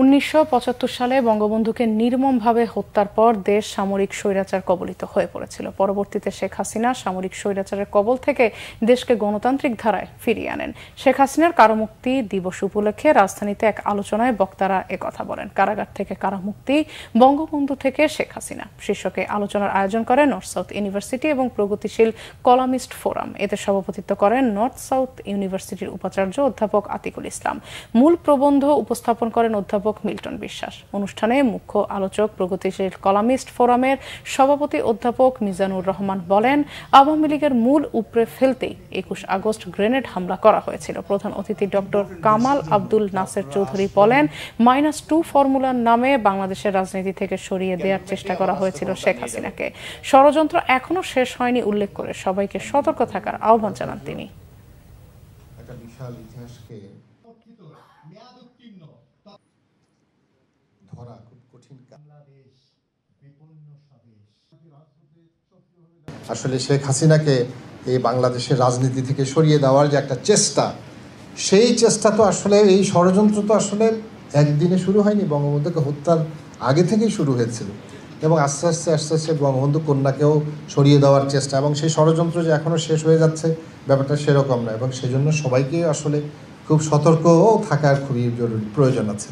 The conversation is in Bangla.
1975 সালে বঙ্গবন্ধুকে নির্মমভাবে হত্যার পর দেশ সামরিক স্বৈরাচার কবলিত হয়ে পড়েছিল। পরবর্তীতে শেখ হাসিনা সামরিক স্বৈরাচারের কবল থেকে দেশকে গণতান্ত্রিক ধারায় ফিরিয়ে আনেন। শেখ হাসিনার কারামুক্তি দিবস উপলক্ষে রাজধানীতে এক আলোচনায় বক্তারা একথা বলেন। কারাগার থেকে কারামুক্তি, বঙ্গবন্ধু থেকে শেখ হাসিনা শীর্ষকে আলোচনার আয়োজন করে নর্থ সাউথ ইউনিভার্সিটি এবং প্রগতিশীল কলামিস্ট ফোরাম। এতে সভাপতিত্ব করেন নর্থ সাউথ ইউনিভার্সিটির উপাচার্য অধ্যাপক আতিকুল ইসলাম। মূল প্রবন্ধ উপস্থাপন করেন অধ্যাপক মিল্টন বিশ্বাস। অনুষ্ঠানে মুখ্য আলোচক প্রগতিশীল কলামিস্ট ফোরামের সভাপতি অধ্যাপক মিজানুর রহমান বলেন, আওয়ামী লীগের মূল উপড়ে ফেলতেই 21 আগস্ট গ্রেনেড হামলা করা হয়েছিল। প্রধান অতিথি ডক্টর কামাল আব্দুল নাসের চৌধুরী বলেন, -2 ফর্মুলার নামে বাংলাদেশের রাজনীতি থেকে সরিয়ে দেওয়ার চেষ্টা করা হয়েছিল শেখ হাসিনাকে। ষড়যন্ত্র এখনো শেষ হয়নি উল্লেখ করে সবাইকে সতর্ক থাকার আহ্বান জানান তিনি। আসলে শেখ হাসিনাকে এই বাংলাদেশের রাজনীতি থেকে সরিয়ে দেওয়ার যে একটা চেষ্টা, সেই চেষ্টা তো আসলে এই ষড়যন্ত্র তো আসলে একদিনে শুরু হয়নি, বঙ্গবন্ধুকে হত্যার আগে থেকেই শুরু হয়েছিল এবং আস্তে আস্তে বঙ্গবন্ধু কন্যাকেও সরিয়ে দেওয়ার চেষ্টা, এবং সেই ষড়যন্ত্র যে এখনও শেষ হয়ে যাচ্ছে ব্যাপারটা সেরকম না, এবং সেজন্য সবাইকে আসলে খুব সতর্কও থাকার খুবই জরুরি প্রয়োজন আছে।